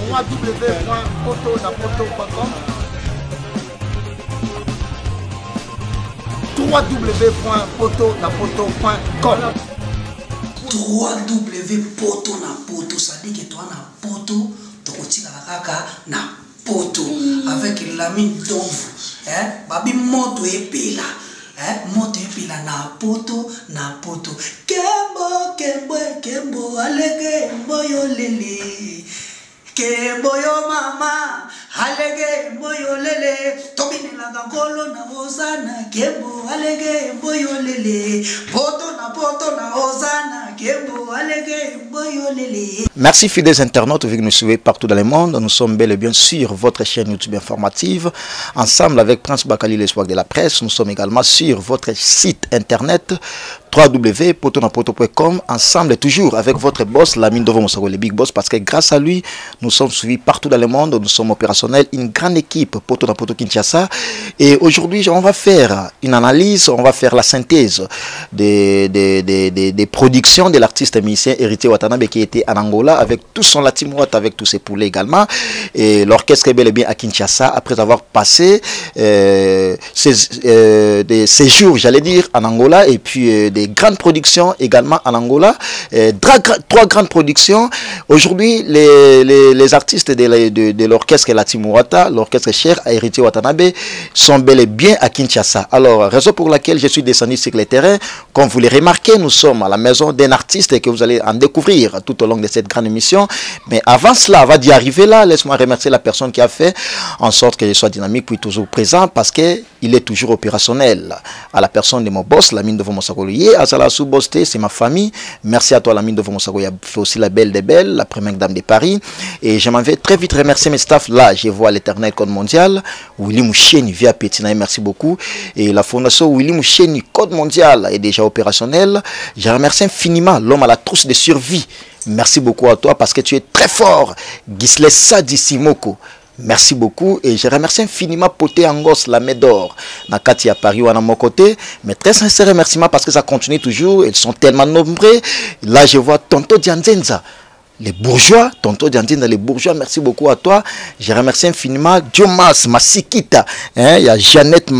www.potonapoto.com www.potonapoto.com www.potonapoto, ça dit que toi na poto, tokotika kaka na poto avec la mine d'ombre, babi moto epila, moto epila na poto kembo alege moyo lele, kembo yo mama alege moyo lele, tobine la gangolo na ozana kembo alege moyo lele, poto na ozana kembo alege moyo lele. Merci fidèles internautes, vous nous suivez partout dans le monde. Nous sommes bel et bien sur votre chaîne YouTube informative. Ensemble avec Prince Bakali, l'espoir de la presse. Nous sommes également sur votre site internet www.potonapoto.com. Ensemble toujours avec votre boss, Lamine Dovo Moussako, le big boss. Parce que grâce à lui, nous sommes suivis partout dans le monde. Nous sommes opérationnels. Une grande équipe, Potonapoto Kinshasa. Et aujourd'hui, on va faire une analyse, on va faire la synthèse des productions de l'artiste musicien Héritier Watanabe qui était en Angola avec tout son latimoite, avec tous ses poulets également. Et l'orchestre est bel et bien à Kinshasa après avoir passé des séjours, j'allais dire, en Angola et puis des grandes productions également en Angola. Trois grandes productions. Aujourd'hui, les artistes de l'orchestre Latimoata, l'orchestre cher à Héritier Watanabe, sont bel et bien à Kinshasa. Alors, raison pour laquelle je suis descendu sur le terrain, comme vous le remarquez, nous sommes à la maison d'un artiste que vous allez en découvrir tout au long de cette grande émission. Mais avant cela, avant d'y arriver là, laisse-moi remercier la personne qui a fait en sorte que je sois dynamique puis toujours présent parce qu'il est toujours opérationnel. À la personne de mon boss, Lamine Dovo Moussako, Azala Soubosté, c'est ma famille. Merci à toi, Lamine Dovo Moussako, il a fait aussi la belle des belles, la première dame de Paris. Et je m'en vais très vite remercier mes staffs. Là, je vois l'Éternel Code Mondial, Willy Moucheni via Pétina, merci beaucoup. Et la fondation Willy Moucheni Code Mondial est déjà opérationnelle. Je remercie infiniment l'homme à la trousse de survie. Merci beaucoup à toi parce que tu es très fort. Gisle Sadi Simoko. Merci beaucoup et je remercie infiniment Poté Angos, la Médor, Nakati à Paris ou à mon côté. Mais très sincère remerciement parce que ça continue toujours. Ils sont tellement nombreux. Là, je vois Tonto Dianzenza. Les bourgeois, Tonto Dianzenza, les bourgeois, merci beaucoup à toi. Je remercie infiniment Diomas Masikita. Il y a Jeannette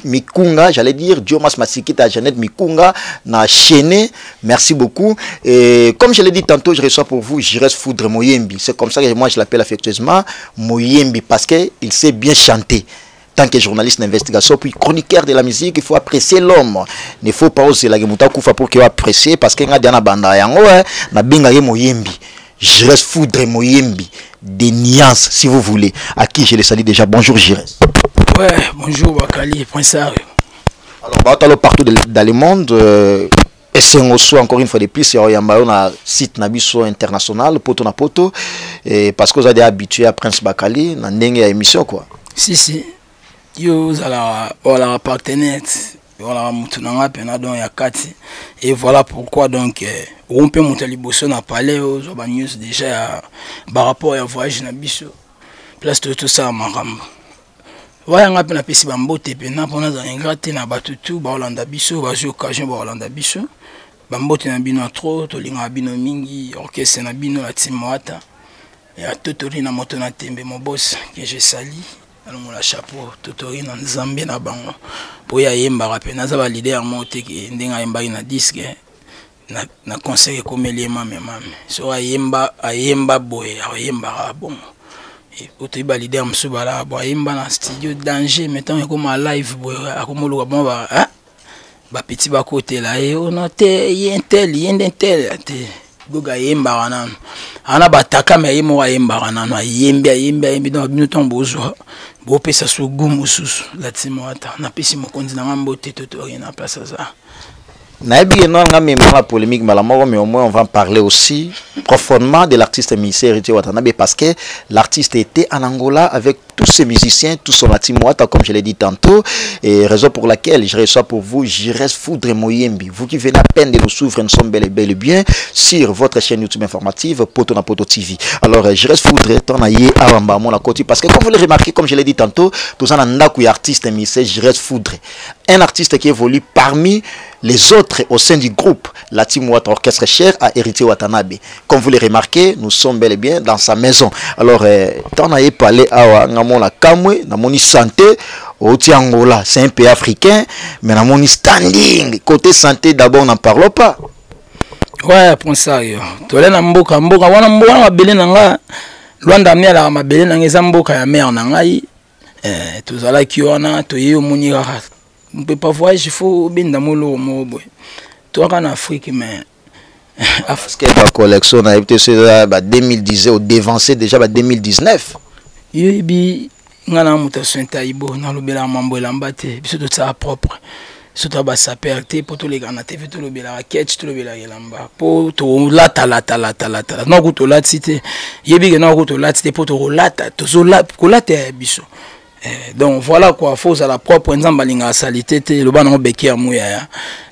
Mikunga, j'allais dire Diomas Masikita, Jeannette Mikunga, na Chené, merci beaucoup. Et comme je l'ai dit tantôt, je reçois pour vous Jires Foudre Moyembi. C'est comme ça que moi je l'appelle affectueusement Moyembi parce qu'il sait bien chanter. Tant que journaliste d'investigation, puis chroniqueur de la musique, il faut apprécier l'homme. Il ne faut pas oser la gemuta kufa pour qu'il apprécie parce qu'il y a des banda yango, na binga ye Moyembi. Jires Foudre Moyembi, des nuances, si vous voulez. À qui je les salue déjà. Bonjour, Jires. Ouais, bonjour, Bakali, Prince Harry. Alors, on partout dans le monde. Et c'est encore une fois de plus, il y a un site Nabiso international, Poto na Poto. Parce que vous êtes habitué à Prince Bakali, dans une émission, quoi. Si. Vous avez un partenaire. Voilà, et voilà pourquoi donc on peut monter les bossons à parler aux news déjà par rapport à voyage na biso place tout ça maramba voilà on a peine pesi bambote pena pona za ingrate na batutu ba Hollanda biso ba occasion ba Hollanda biso bambote na bino trop to linga bino mingi orchestre na bino la Timoata et à Totori na moto na tembe mon boss que je sali alors la chapeau Totori na Zambie na bango pour ya yemba rapé na za ba leader monte ki ndenga yemba na disque na conseil comme élément même so ayemba boy ayemba bon et auto ba leader msubala bo ayemba na studio danger maintenant comme live boy akomolo bon ba petit ba côté là et on a intel te goga yemba wana ana bataka me yemo wa yemba wana no yembi dans bino tombozo bo pesa so gumu susu la Timoata na pesi mokonzi na mbote Totori na place ça. Naïbi non la polémique mais au moins on va en parler aussi profondément de l'artiste musicien Héritier Watanabe parce que l'artiste était en Angola avec tous ses musiciens, tout son Latimoata comme je l'ai dit tantôt et raison pour laquelle je reçois pour vous Jires Foudre Moyembi. Vous qui venez à peine de nous suivre, nous sommes bel et bien sur votre chaîne YouTube informative Poto na Poto TV. Alors Jires Foudre ton aïe aramba mon la côté parce que comme vous le remarquez comme je l'ai dit tantôt, tous en anda qui artiste musicien Jires Foudre. un artiste qui évolue parmi les autres au sein du groupe. La Team Watt Orchestre Cher à Héritier Watanabe. Comme vous le remarquez, nous sommes bel et bien dans sa maison. Alors, tant à y parler à la Kamwe, na moni santé, au Angola, c'est un pays africain, mais na moni standing. Côté santé, d'abord, on n'en parle pas. Ouais, pour ça, yo. Tolé na mboka, wana mabele nanga. Luanda miala mabele nanga eza mboka ya mère nanga yi. Tozala ki wana, toye omoni kaka. On peut pas voyager, il faut benda molo mobo. Toi en Afrique, mais parce que la collection a été 2010 au dévancé déjà 2019. Yebi ngana mutation taibo na lobela mambo elambate biso to ça propre. Surtout ba saperté pour tous les gars na TV to lobela raquette to lobela elamba pour to lata non ko to lata cité yebi na ko to lata cité pour to lata to zo la ko lata biso. Donc voilà quoi, faut à la propre nzambalinga salité te le bana beki amuya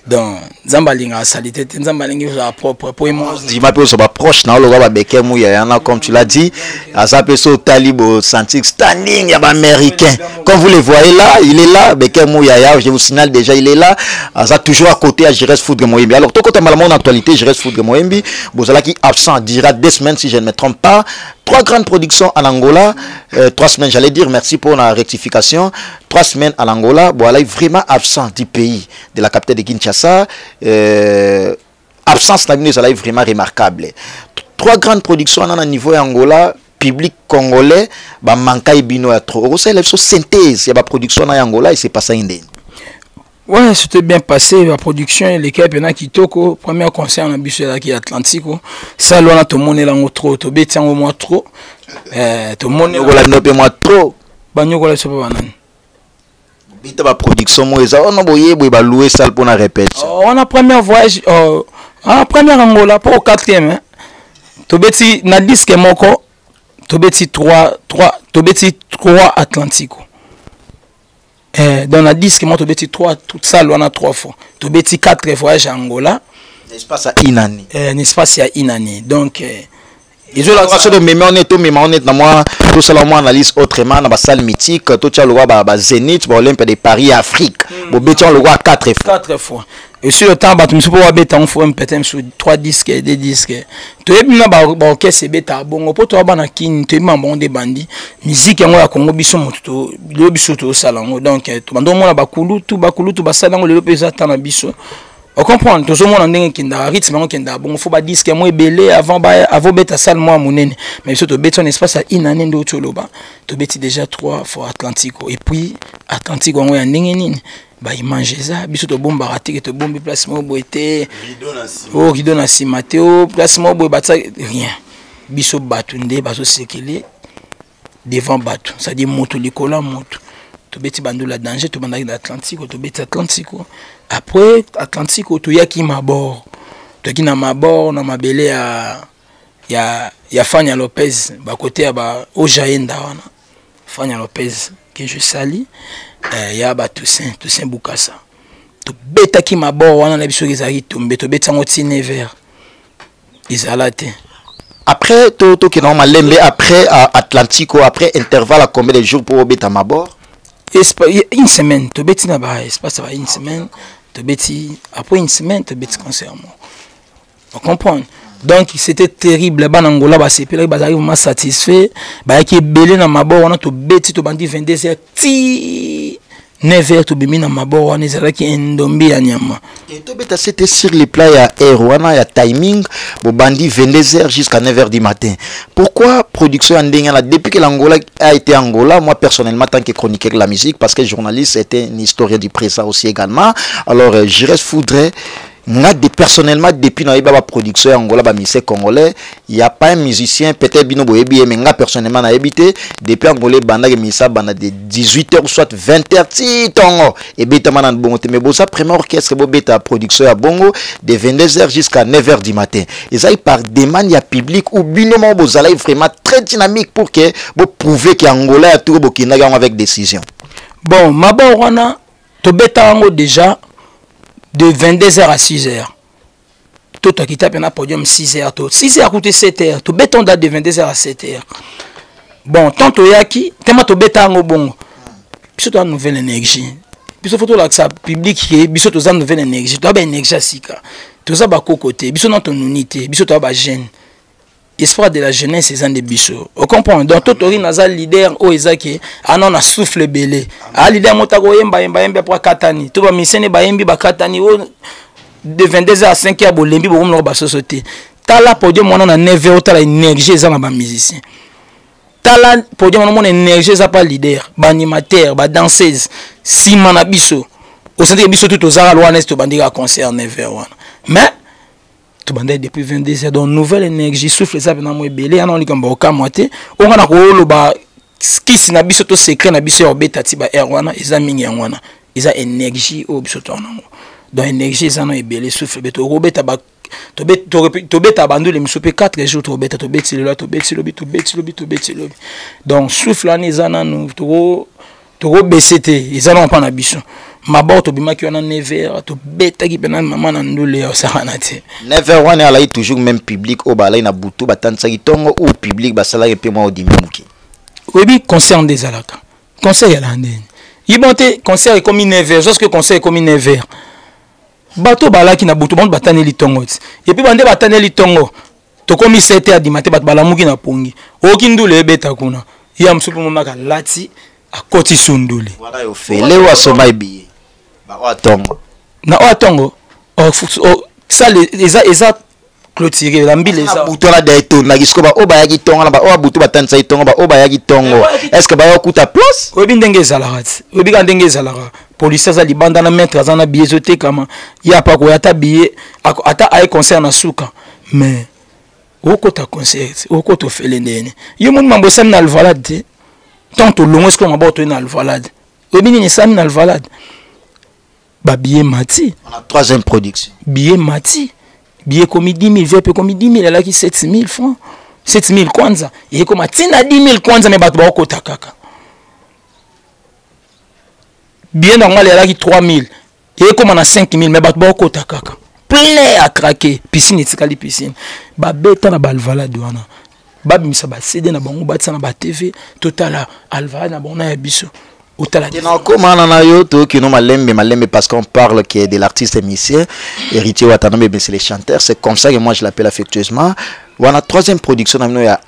donc nzambalinga salité te nzambalinga à la propre pour moi je m'appelle so ba proche na lo ba beki amuya yana comme tu l'as dit azape so talibo santique standing ya ba américain comme vous le voyez là il est là beki amuya je vous signale déjà il est là asa toujours à côté à Jires Foudre Moembi. Alors tout côté malalement en actualité Jires Foudre Moembi bozala qui absent dira 2 semaines si je ne me trompe pas. 3 grandes productions en Angola, 3 semaines, j'allais dire, merci pour la rectification. 3 semaines en Angola, voilà, vraiment absent du pays, de la capitale de Kinshasa. Absence est vraiment remarquable. 3 grandes productions en niveau Angola, public congolais, bah manquait bino à trop. C'est la synthèse, il y a production en Angola et c'est pas ça indé. Ouais, c'était bien passé, la production, l'équipe, il y a qui toko, premier concert en Abusela qui est Atlantico. Ça, là, tout le monde est là, trop, tout le monde est moins trop. Tout le monde est moins trop. Bagno, là, c'est pas banane. Bita ba production, moi, on a boyé, ba louer ça pour la répétition. On a premier voyage, on a premier Angola, pas au 4e. Tu beti, na disque moko, tu beti 3 Atlantico. Dans la disque, moi, tu beti 3, tout ça, on a 3 fois. Tu beti 4 voyages à Angola. N'est-ce pas une année? N'est-ce pas c'est une année. Donc, ils ont la façon de mémoire, on est dans moi, tout ça, on analyse autrement, dans la salle mythique, tout ça, le roi, Zénith, Olympe de Paris, Afrique. Bon, béton, le roi 4 fois. 4 fois. Et sur le temps, je me suis dit, on faut peut-être sur 3 disques, 2 disques. Tu es bien, orchestre, c'est bêta, bon, pour toi, tu es bon des bandits. Musique, on a Congo, bisou, le bisou, tout ça, donc, tu as un bakulu, tout basalango, le paysan, tu as un bisou. On comprend, tout le monde a un rythme, bon, il faut pas disque, moi, belé, avant bêta, salle, moi, mon nez. Mais surtout, béton, espace à une année de Tcholoba. Tu bêtis déjà 3 fois Atlantico. Et puis, Atlantico, on a un ningénin. Bah il mange ça biso to bomba raté to bombe place mo boité rido na simateo place mo boy batsa rien biso batunde baso sekele devant batu ça dit moto likola moto to beti bandula danger to bandaki d'Atlantico to beti Atlantico après Atlantico to yaki mabor to ki na mabor na mabele ya Fania Lopez ba côté ya ba Ojaenda wana Fania Lopez que je salue. Ya ba Toussaint Boukassa to beta ki mabor wana na biso ezali tombe to beta ngoti never izalate après to ki na malembe après Atlantico après intervalle à combien de jours pour beta mabor une semaine to beti na ba espace ba une semaine to beti après une semaine to beti concert on comprend. Donc c'était terrible ba Angola ba sepela ba arrive vraiment satisfait ba ki belé na mabor wana to beti to bandi 22h ti 9h to bimi na mabor wana ezala ki endombi ya nyama et to beta c'était sur les plats ya air wana ya timing bo bandi 22h jusqu'à 9h du matin. Pourquoi production en ndengana depuis que l'Angola a été Angola, moi personnellement tant que chroniqueur de la musique parce que journaliste c'était un historien du présent aussi également. Alors Jires Foudre personnellement depuis la production Angola ba musicien congolais il y a pas un musicien peut-être bino boyebi mais nga personnellement na habité depuis Angola banda ke misa banda de 18h ou soit 20h ti tongo et beta manan bongo te mais bosa premier orchestre bo beta production ya bongo de 22h jusqu'à 9h du matin et ça par demande ya public ou bino mo bozala vraiment très dynamique pour que bo prouver que Angola a tout bokina avec décision. Bon mabon wana to beta ngo déjà de 22h à 6h. Tout qui tape un podium 6h. 6h coûte 7h. Tout béton date de 22h à 7h. Bon, tant que yaki, tellement tout béton au bon. Puis une nouvelle énergie. biso photo là ça public qui biso to za nouvelle énergie to ba énergie sika to za ba côté biso non ton unité biso to ba jeune espoir de la jeunesse ezan de biso on comprend donc totori naza leader o ezaki anon na souffle belé a leader motako yemba pour katani to ba misene ba yembi ba katani o de 22h à 5h bolembi bo mo ba société tala podium mona na 9h tala énergie ezan na ba musicien tala podium mona énergie za pas leader ba animateur ba danseuse si mana biso au centre biso tout aux ara loin est bandira concert 9h wana mais tout bandé depuis 22h donc nouvelle énergie souffle ça pendant moi belé ana on likamba okamwate on na ko loba skisi na biso to secret na biso obeta ti ba air wana eza mingi wana eza énergie o biso to nango donc énergie ça no ebelé souffle beto robeta ba to beta bandu le misope 4 jours to beta to beti là to beti lobi donc souffle ani eza nanu to BCT ils allont pas na biso mabord to bima ki wana 9h to beta ki pena maman na ndule ya sahanate 9h wana ala toujours même public o ba la na butu batansa ki tongo ou public ba sala pe mo dimimuki oui concert des alaka concert ya la ndeni yibonte concert est comme 9h parce que concert est comme 9h bato balaki na butu bande batane litongo et puis bande batane litongo to komi 7h à dimanche bat balamuki na pongi oki ndule beta kuna ya msupu momaka lati a koti sundule voilà yo fait le wa soma bi ba wa tongo na wa tongo ça les a clôturé la mbile ça butu la daito na kisko ba oba yaki tongo na ba oba butu batanisa tongo ba oba yaki tongo est-ce que ba okuta place obi ndenge zalarati obi ka ndenge zalara police za libanda na maître za na biyezote kama ya pa ko yata biye ata ay concert na suka mais okota concert okoto felendene yo mon mambo sam na alvalade tant to longo ce qu'on m'a to na alvalade obi ni sam na alvalade ba biye mati on a troisième production biye mati biye komi 10 000 vepe komi 10 000 là qui 7 000 francs 7 000 kwanza et comme tina 10 000 kwanza mais bato ba okota kaka bien normal là qui 3 000 et comme on a 5 000 mais bato ba okota kaka plein à craquer piscine etikali piscine ba beta na balvala douana ba bimisa ba CD na bango ba tsana ba TV total alvala na bona ya biso otala tena comment na yo to ki no malembe parce qu'on parle qui est de l'artiste musicien héritier Watanabe mais c'est les chanteurs c'est comme ça que moi je l'appelle affectueusement wana troisième production na ya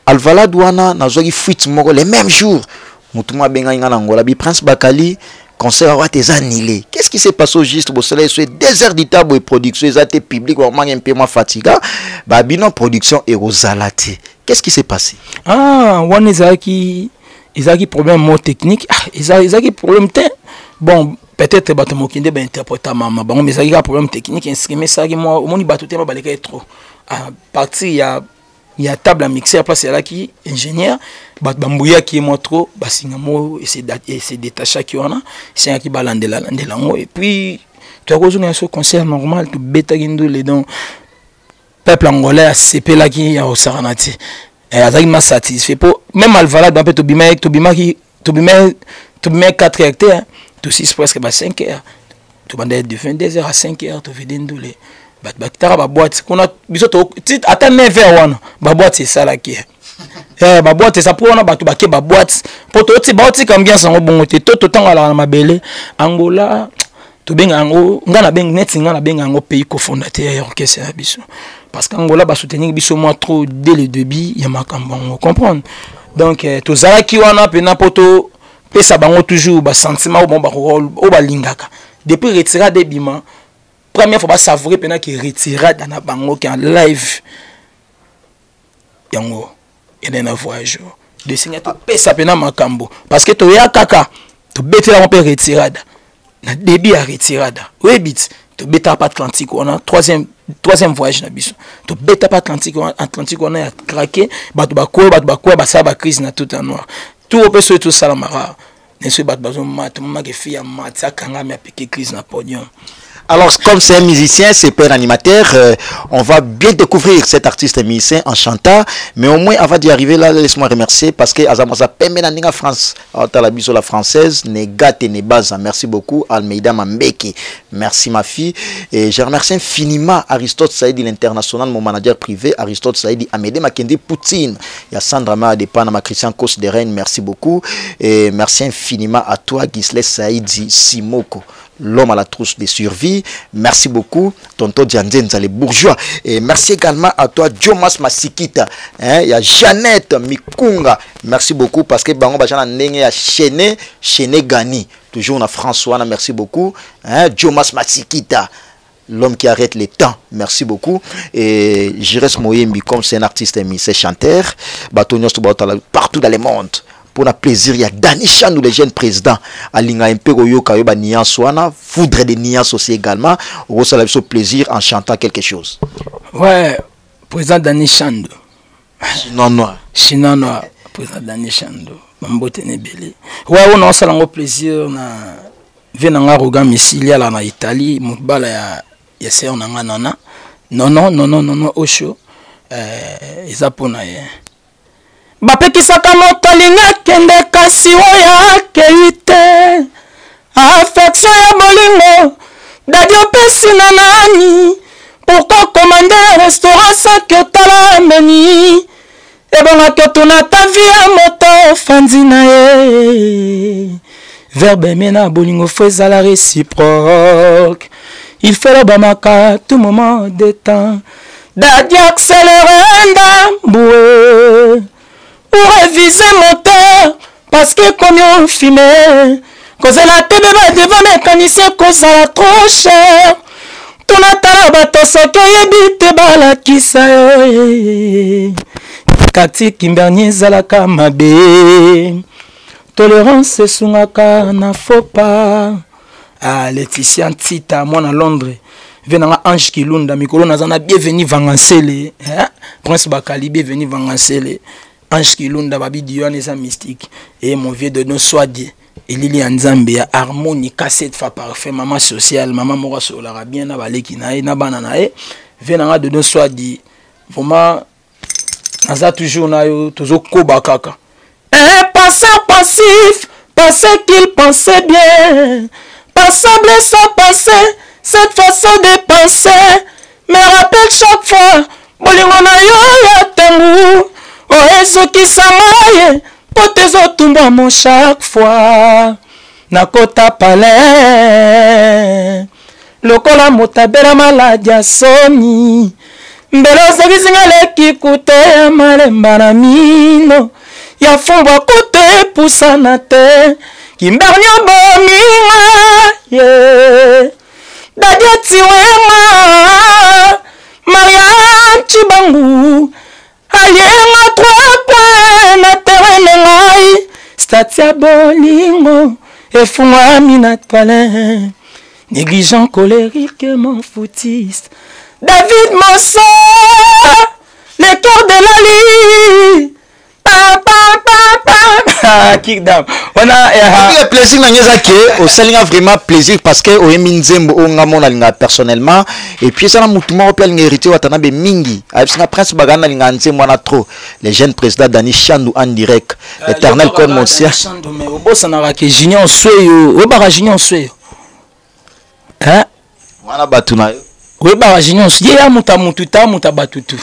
Alvalade wana nazoki fuite moko les mêmes jours mutuma benga ngana ngola bi Prince Bakali concert wa tes annulé qu'est-ce qui s'est passé au juste au soleil sur désert d'Itabo et production ils étaient public vraiment un peu moins fatiga ba bino production et Rosalate qu'est-ce qui s'est passé wana ezaki problème mo technique ezaki problème te bon peut-être bato mokinde ba interpréter mama bango mais ezaki problème technique instrument ça qui moi moni bato te ba baleka trop à partir il y a table à mixer place là qui ingénieur bato bambouya qui mo trop basinga mo et c'est détaché qui on a c'est qui balandela ngo et puis tu as besoin d'un concert normal tu beta gindo les dons peuple angolais a CP là qui a au Saranati et azaki m'a satisfait pour même Alvalade un peu to bima 4 hectares to 6 presque 5 heures to bande de 22h à 5h to vedendule bat tara ba boîte kuna biso to ata 9h wana ba boîte c'est ça là qui ba boîte ça pour wana ba to ba ke ba boîte pour to ti ba ti ambiance ngo bongo te to tanga la mabele Angola to benga ngo ngana benga net ngana benga ngo pays cofondateur ya orchestre ya biso parce qu'Angola ba soutenir biso moi trop dès le début ya makambo on comprendre donc to zala ki wana pe na poto pesa bango toujours ba sentiment bon ba o ba lingaka depuis retirade bima première fois ba savourer pena ki retirade na bango ki en live yango et na voyage de signer to pesa pena makambo parce que to ya kaka to betela on peut retirade na début à retirade oui bit to beta pas Atlantique on a troisième voyage na biso to beta pas Atlantique on a craqué bato ba ça ba crise na tout en noir tout au peso tout ça la mara ne se bat bazo mat mama ke fia mat ça kanga me piqué crise na podium Alors, comme c'est un musicien, c'est pas un animateur, on va bien découvrir cet artiste musicien en chantant. Mais au moins, avant d'y arriver là, laisse-moi remercier parce que Azamasa Pemenaninga France, la française, Negate Nebaza. Merci beaucoup, Almeida Mambeke. Merci ma fille. Et je remercie infiniment Aristote Saïdi, l'international, mon manager privé, Aristote Saïdi, Amédée Makendi Poutine. Il y a Sandra Ma de Panama, Christian Kos de Rennes. Merci beaucoup. Et merci infiniment à toi, Gisle Saïdi Simoko, l'homme à la trousse de survie. Merci beaucoup, tonton Djandzenza, les bourgeois. Et merci également à toi, Jomas Masikita. Il y a Jeannette Mikunga. Merci beaucoup parce que Bango Bajana Nenge a Chené Gani. Toujours on a François, merci beaucoup. Jomas Masikita, l'homme qui arrête les temps. Merci beaucoup. Et Jires Moyembi, comme c'est un artiste, c'est chanteur. Partout dans le monde. Pour le plaisir, il y a Dani Chandou, le jeune président. Alinga Imperoyo Kayoba Niansouana, foudre de Nians aussi également. On reçoit le plaisir en chantant quelque chose. Ouais, président Dani Chandou. Chinois. Président Dani Chandou. Mambote Nebeli. Ouais, on a un plaisir. Venanga Roga Messilia là en Italie. Moutbala ya se on a nana. Non, Osho. Izapona ye. Bapekisaka moto alinga kende kasi oya akei te affection ya bolingo dadi opesi na nani pourquoi commander restaurant saki otala meni ebongaki otuna ta vi ya moto ofandi na ye verbe eme na bolingo fo ezala réciproque il fait lobamaka tout moment de temps dadi accéléré ndambue pour réviser moteur parce que comme on filmé cause la télé va devant mécanicien cause la trop cher ton atala bato soki yebite balakisa kati kimbernie ezalaka mabe tolérance esungaka na faux pas Laetitia Ntita mwana Londres venanga Ange Kilunda mikolo nazana bienvenue Vangansele Prince Bakali bienvenue Vangansele Ange Kilunda babi Dion et sa mystique et mon vieux de nos soidiers et Lili Nzambe ya harmonie cassette fa parfait maman sociale maman mora solara bien na baleki na e na banana e venanga de nos soidiers vraiment naza toujours na yo tozo koba kaka passant passif parce qu'il pensait bien passable sans penser cette façon de penser me rappelle chaque fois bolingo na yo ya tembu oezokisanga ye po tezotumba mo chaque fois nakota palais lokola motabela maladi ya soni mbele osekisinga leki kute ya malemba na mino ya fumbwa kute epusana te kimbernia bominga ye dadia tiwenga mariam chibangu alienga 3 points na terrain ngai statia bolingo efungwami na toilette négligent colérique mon foutiste David Mossa le cœur de la lie kick down on a plaisir na nyeza ke au salinga vraiment plaisir parce que o eminzembo o ngamona linga personnellement et puis ça na mutuma o pia linga hérité watana be mingi absinga prince bagana linga nzembo na trop les jeunes présidents Dani Chandou en direct l'éternel comme mon sien Chandou mais o bossa na ke junior soyo o bara junior soyo wana batuna yo o bara junior ye amuta mututa muta batutu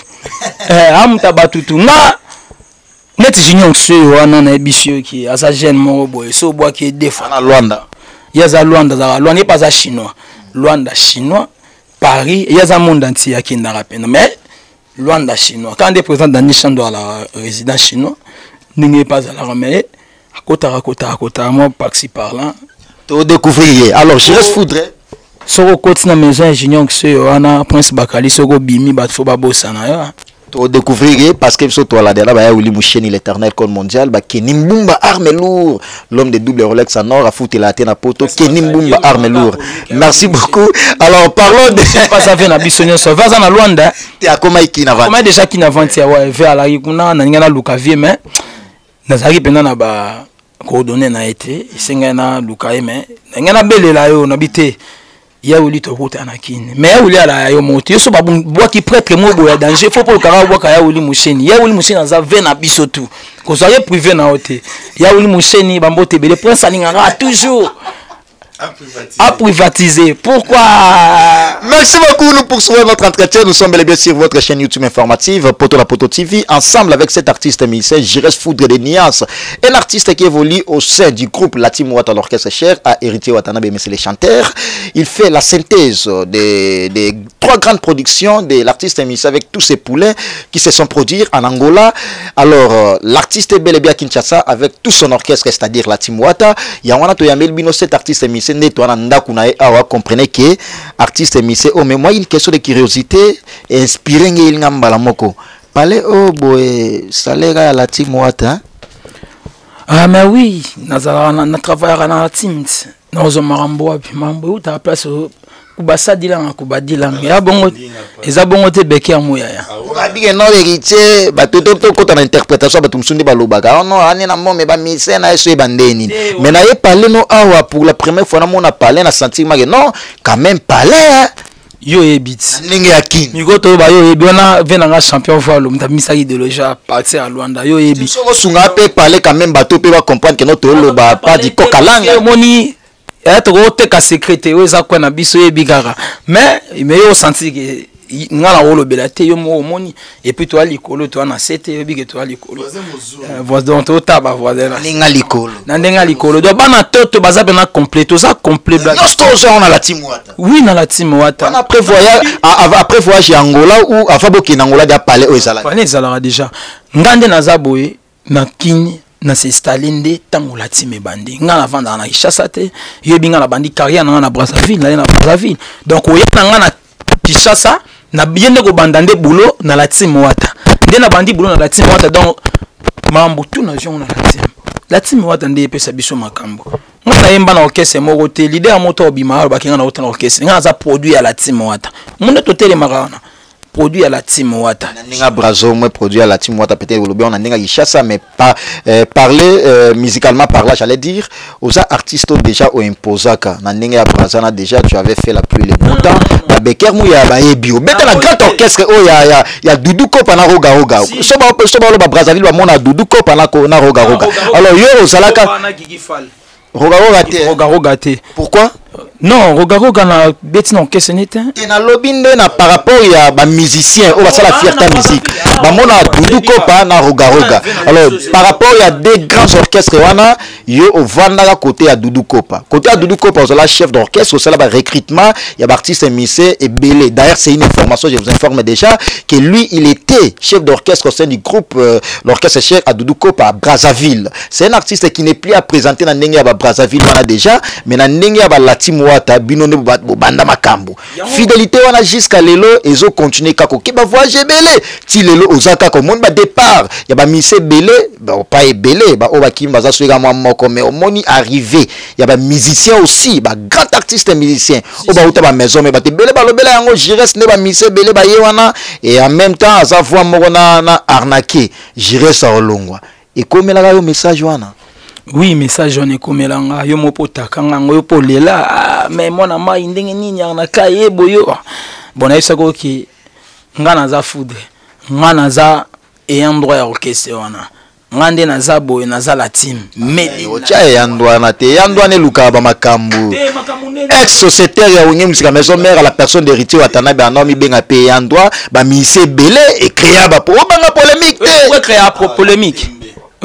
amuta batutu na net junior soyo wana na ebisio ki asa jeune moko boy so bois ki defa na Luanda yaza Luanda za Luanda pas za chinois Luanda chinois Paris yaza monde entier qui n'a rapide mais Luanda chinois quand des président Dani Chandou à la résidence chinois n'est pas à la remettre à côté moi par-ci par-là to découvrir alors je reste foudre soko côté na maison junior soyo wana Prince Bakali soko bimi bat fo ba bossa na yo to découvrir parce que surtout là là ba Willy Moucheni l'éternel code mondial ba Kenny Mbumba arme lourd l'homme de double Rolex en or a foutu la tête na poto Kenny Mbumba arme lourd merci beaucoup alors parlons de pas ça fait na bisonyo so va na Luanda te akoma iki na vente comment déjà qui na vente ya ouais vers la kuna na ngana luka vie mais nazaki pena na ba coordonnées na été isenga na luka mais ngana belela yo na bité ya uli to kota na kine mais ya uli ala yo moto yo so ba bois qui prêtre mo boya danger faut pour kara bois ya uli musheni za vena biso tout ko so ye privé na hote ya uli musheni ba mbote bele prince alinganga toujours à privatiser. Pourquoi? Merci beaucoup. Nous poursuivons notre entretien. Nous sommes bel et bien sur votre chaîne YouTube informative Poto la Poto TV, ensemble avec cet artiste musicien Jires Foudre de Nias, un artiste qui évolue au sein du groupe Latim Ouatta, l'orchestre cher à Héritier Watanabe, mais c'est les chanteurs. Il fait la synthèse des 3 grandes productions de l'artiste musicien avec tous ces poulets qui se sont produits en Angola. Alors, l'artiste est bel et bien à Kinshasa avec tout son orchestre, c'est-à-dire Latim Ouatta. Il y a un Toyamel Bino, cet artiste musicien. Comprenez que artiste musicien. Oh, mais moi une question de curiosité inspiré ngeli ngambala moko parler oh boy salaire la team Ouatta. Ah mais oui nazala na travailler na team nozo marambo puis mambo ta place kubasa dilanga kubadilanga ya bongo eza bongo te beke amuya ya abike no héritier batoto to kota na interprétation batumsundi balobaka non ani na mome ba mise na eso ebandeni mais na ye parler no awa pour la première fois na mona parler na sentiment que non quand même parler yo ebit ninge yakini miko to ba yo ebona venanga champion valo mtamisa idéologie partir à Luanda yo ebit so sunga pe parler quand même bato pe ba comprendre que notre loba pas di kokalanga moni être te ka secrétaire eza kwa na biso ebigara mais yo senti que ngala wolo belate yo mo moni et puis toi likolo toi na sete ebige toi likolo voisin to taba voisin ninga likolo na ndenga likolo do bana toto baza bena complet ça complet blague on a la team Ouatta oui na la team Ouatta après voyage à Angola ou avant boki na Angola dia parler o ezala ezala déjà ngande na zaboye na kini na se stalinde tango la team bandi ngana vanda na Kinshasa te yebi ngana bandi carrière na Brazzaville na Brazzaville donc oyana ngana Kinshasa na biende ko bandande boulot na la team Ouatta ndena bandi boulot na la team Ouatta donc mambo tout na jon na la team Ouatta ndé pesa biso makambo ngana yemba na orchestre moko te leader moto obima ba kinga na orchestre orchestre ngana za produit à la team Ouatta monde to tele makana produit à la team Ouatta ninga brazo moi produit à la team Ouatta peut-être on a ninga Kinshasa mais pas parler musicalement par là j'allais dire aux artistes déjà au imposaka na ninga brazana déjà tu avais fait la pluie le beau temps na beker mu ya ba ebio beta la grand orchestre oh ya Doudou Kopa na roga roga so ba lo ba Brazzaville ba mona Doudou Kopa na roga roga alors yo ozalaka roga roga te pourquoi non roga na beti na kese nete et na lobinde na par rapport ya ba musicien o ba sala fierté musique ba mona Doudou Kopa na roga roga alors par rapport ya des grands orchestres wana yo o vanda côté ya Doudou Kopa on la chef d'orchestre au ba recrutement ya ba artiste musicien et belé d'ailleurs c'est une information je vous informe déjà que lui il était chef d'orchestre au sein du groupe l'orchestre cher à Doudou Kopa à Brazzaville c'est un artiste qui n'est plus à présenter na ndenge ya ba Brazzaville wana déjà mais na ndenge ya ba Latim Ouatta binone banda makambo fidélité wana jusqu'à lelo ezo continuer kako ke ba voyage belé ti lelo ozaka ko monde ba départ ya ba mise belé ba pas belé ba o ba kimba za suega moko mais au moni arrivé ya ba musicien aussi ba grand artiste musicien o ba uta ba maison mais ba te belé ba lobela yango Jires ne ba mise belé ba ye wana et en même temps za voix moko na arnaqué Jires a olongwa et comme la yo message wana oui message on est comme langa yo mopota kanga yo polela mais mona mai ndenge nini na kaye boyo bona isa ko ki ngana za foudre ngana za et endroit ya orchestre wana ngande na za boyo na za la team mais ocha yandwa na te yandwa ne luka ba makambu ex sociétaire ya unye musika maison mère la personne d'héritier Watanabe anomi benga pe yandwa ba mise belé et créa ba banga polémique pourquoi créer polémique.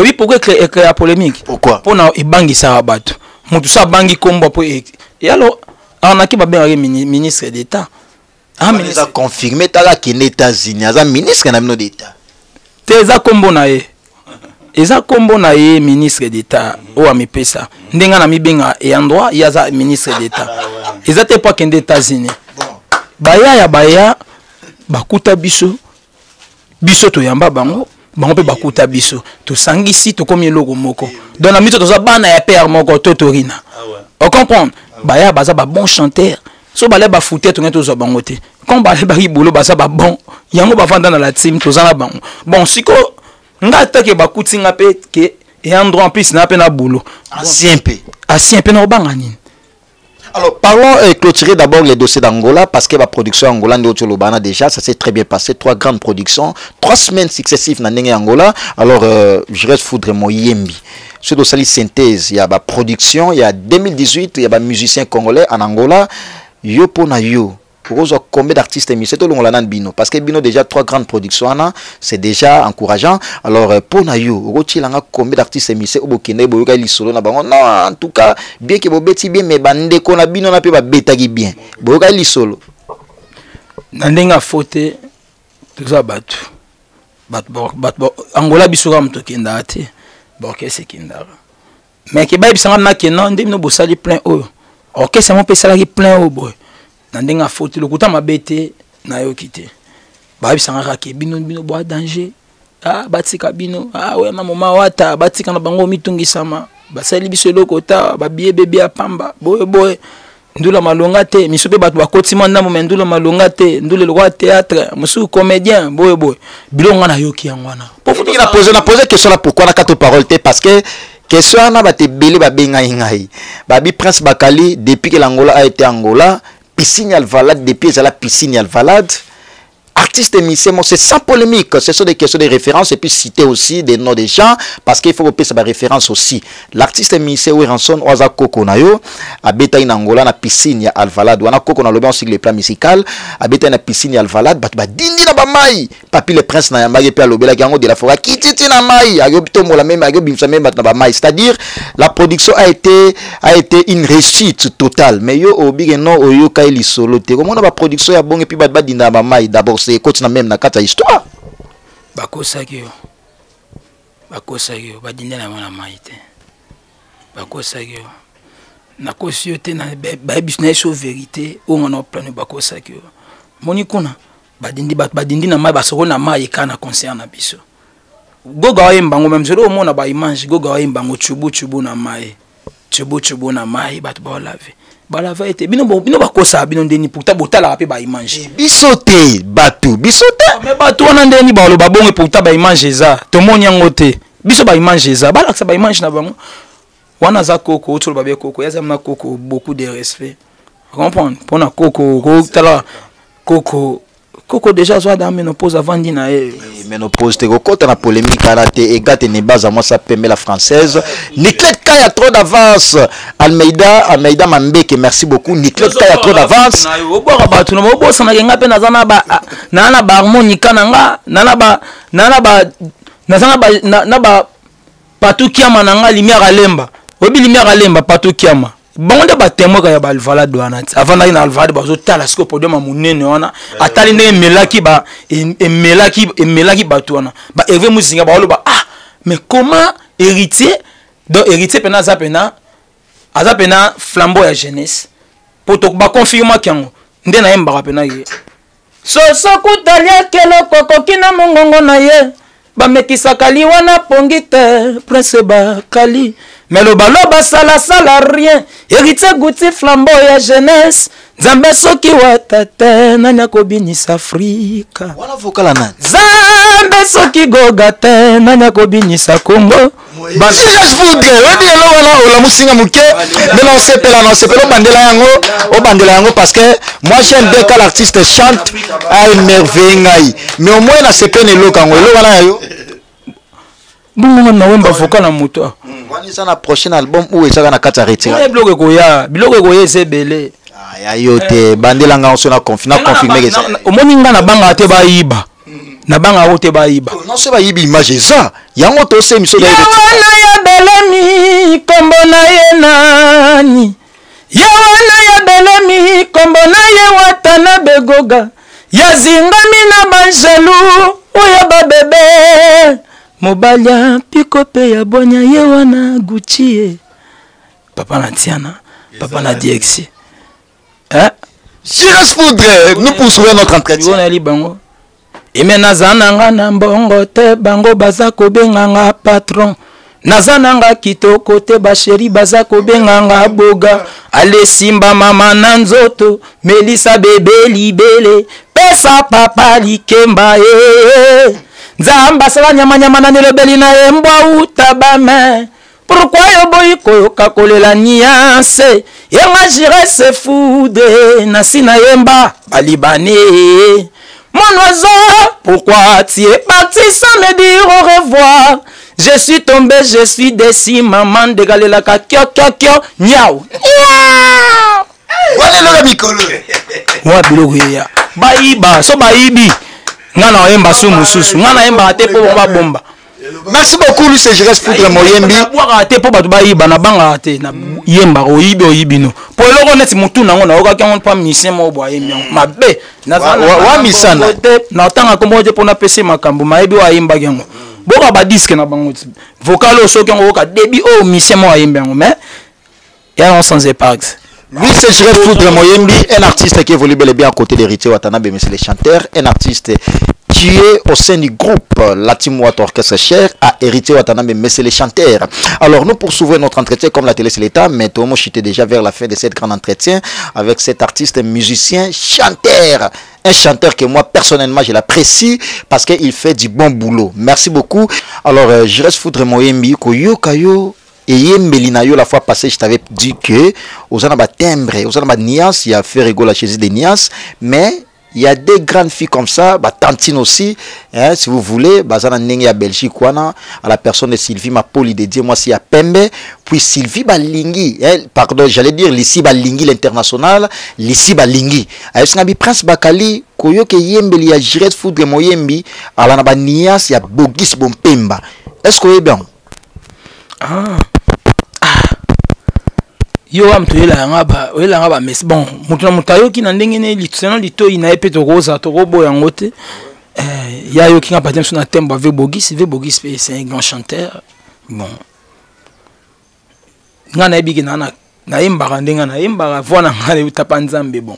Oui, pourquoi créer la polémique? Pourquoi? Pour na ibangi sa bato. Mutu sa bangi kombo po et alors on a qui va bien ministre d'état. Ah mais ça confirmé tala ki les États-Unis, ça ministre na d'état. Teza kombo na ye. Eza kombo na ye ministre d'état o amipesa. Ndenga na mibenga et endroit ya za ministre d'état. Eza te pas qu'en États-Unis. Baya bakuta biso to yamba bango. Bango pe bakuta biso to sangisi to komi logo moko donc na mito to za bana ya père moko totorina on comprend baya baza ba bon chanteur so bale ba fouter to ngento zo bango te quand bale ba ribolo baza ba bon yango ba vanda na la team to za na bango bon siko ngata ke bakuti nga pe ke et endroit en plus na pe na boulot ancien pe na obanga nini Alors, parlons et clôturer d'abord les dossiers d'Angola parce que la production Angola, déjà, ça s'est très bien passé. 3 grandes productions, 3 semaines successives dans Angola. Alors, je reste foudre Moyembi. Ce dossier synthèse, il y a la production, il y a 2018, il y a des musiciens congolais en Angola. Yo pona yo. Combien d'artistes émis? C'est tout le monde Bino. Parce que Bino déjà 3 grandes productions, c'est déjà encourageant. Alors, pour Nayo, combien d'artistes émis? C'est Obokine, Boyoka Lisolo. Non, en tout cas, bien que vous bêtiez bien, mais bande qu'on a Bino n'a pas bêtagi bien. Boyoka Lisolo. Nandenga faute, tout ça batu. Angola bisura mtokenda ate. Borke se kindara. Mais que baby sanga na kenon, ndem no bosali plein haut. Ok, c'est mon pesala plein haut boy. Nandenga faute le kuta mabete na yo kité babi sanga ke bino boa danger batika bino ouais na mama wata batika na bango mitungisama basali biso lokota babie bébé apamba boy ndula malonga te misobe batu bakotima na mo ndula malonga te ndule le roi théâtre musu comédien boy bilonga na yo ki yangwana pour vous dire na poser question là pourquoi na kato parole te parce que question na bate belé ba benga ngai babi prince Bakali depuis que l'Angola a été Angola piscine Alvalade, depuis la piscine Alvalade, artiste émissé, c'est sans polémique, ce sont des questions de référence et puis citer aussi des noms des gens parce qu'il faut repérer sa référence aussi. L'artiste émissé Ranson Oaza Koko Nayo, habite en Angola, na piscine Alvalade, on a Koko na lobe sur les plans musical, habite na piscine Alvalade, bat dindi na ba mai, papi le prince na yamba puis lobe la gango de la forêt, kititi na mai, ayo bitomo la même, ayo bimsa même na ba mai, c'est-à-dire la production a été une réussite totale, mais yo obi no oyo kaili solo te, comment la production ya bon et puis bat dinda ba mai d'abord côté même na kata histoire bakosaki yo badinde na mwana maite bakosaki yo na kosi yo te na bayebiso na yeso vérité oyo ngana oplane bakosaki yo moni kuna badindi na mai basoko na mai eka na concert na biso goga oyembango même zelo omona baimage goga oyembango chubu na mai chubu na mai bato baolave balava ete bino bakosa bino ndeni pourta botala pe ba image bisote batu mais batu wana ndeni ba loba bonge pourta ba image eza to monyango te biso ba image eza balaksa ba image na bango wana za koko otolo ba be koko yaza na koko beaucoup de respect comprendre pona koko ko tala koko déjà soit dans ménopause avant dina ménopause te kokota na polémique karaté et gâte ne base moi ça permet la française Niclet Kaya trop d'avance Almeida Mambeke merci beaucoup Niclet Kaya trop d'avance obora batu na bobosa na ngenga pe nazana ba na ba harmonica nanga na ba patu kiama nanga lumière alemba obi lumière alemba patu kiama bonde ba témoin ka ya ba Alvalade wana avant na ina Alvalade ba zo tala siko podium munene wana atali ndenge emelaki batu wana ba Hervé Muzinga ba loba mais comment héritier donc héritier pena zapena azapena flambeau ya jeunesse pour to ba confirmer kango nde na yemba pena ye so kutalia kelo kokokina mongongo na ye ba mekisaka liwana pongite prince Bakali mais le baloba sala rien héritier gouti flambeau ya jeunesse Nzambe soki watate nani akobinisa Afrika wana vokala nani Nzambe soki goga te nani akobinisa Congo Basijas voudre webi elo wana ola musinga muke mais non sepela bandela yango parce que moi j'aime bien quand l'artiste chante à émerveiller ngai mais au moins na sepene lokango elo wana yo bungu na wemba voka na moto wani sana prochain album où ezaka na kata retira biloko koya ezebele ya yote bandela nga on a confirmé que ça omoni nga na banga te bayiba na banga ote bayiba non c'est bayiba image ça yango to se miso ya wana ya belemi kombo na ye nani ya wana ya belemi kombo na ye watana begoga ya zingami na banjelu oya babebe mobalia piko pe ya bonya ye wana Gucci papa na Tiana papa na DX J'irai Foudre, nous poursuivons notre entretien. Et mais nazananga na mbongo te bango baza kobenganga patron nazananga kitoko te ba chéri baza kobenganga boga ale simba mama na nzoto Melisa bebe libele pesa papa likemba Nzamba sala nyama na nelebeli na embwa utabame pourquoi yo boy koyoka kolela niance Yanga j'irai se foudre, Nasina Yemba, Balibané. Mon oiseau, pourquoi tu es parti sans me dire au revoir? Je suis tombé, je suis déçu, maman de Galelaka, kyo, niao. Voilà le bicolo. Wa biloko ya. Baiba, so baibi. Ngana Yemba sumususu, ngana Yemba te po bomba. Merci beaucoup, Luis Gires Foudre Moyembi. Boire te po batu baiba na banga te na Yemba oyibino. Po eloko neti mutu nango na oka kyango pa mission mo bwa yembi. Mabe. Wa misana. Na tanga kombo je pona pese makambo maibi wa Yemba kyango. Boka ba disque na bango. Vocal so kyango oka débit o mission mo Yembi ngo mais ya on sans épargne. Luis Gires Foudre Moyembi, un artiste qui évolue bel et bien à côté d'Héritier Watanabe, mais c'est les chanteurs, un artiste qui est au sein du groupe Latimouat Orchestre Cher à Héritier Watanabe, mais c'est les chanteurs. Alors nous poursuivons notre entretien comme la télé c'est l'État, mais tout le monde était déjà vers la fin de cet grand entretien avec cet artiste musicien chanteur. Un chanteur que moi personnellement je l'apprécie parce qu'il fait du bon boulot. Merci beaucoup. Alors Gires Foudre Moyembi, Koyo Kayo. Et Melinayo, la fois passée, je t'avais dit que aux anaba timbre, aux anaba nias, il y a fait rigoler chez des nias, mais il y a des grandes filles comme ça, bah tantine aussi, hein, si vous voulez, bah ça n'a Belgique quoi à la personne de Sylvie Mapoli de dire moi si à Pembe, puis Sylvie Balingi, hein, pardon, j'allais dire l'ici Balingi l'international, l'ici Balingi. Est-ce que Prince Bakali, koyo ke yembeli ya Gires Foudre Moyembi, ala na ba nias ya Bogis Bompemba. Est-ce que est bien? Yo am toyela ngaba mais bon mutuna mutayo ki na ndenge ne litsena lito ina epe to roza to robo yango te ya yo ki ngapa temso na tembo avec Bogis c'est un grand chanteur bon ngana ebiki na imbara ndenga na imbara vona ngale utapa nzambe bon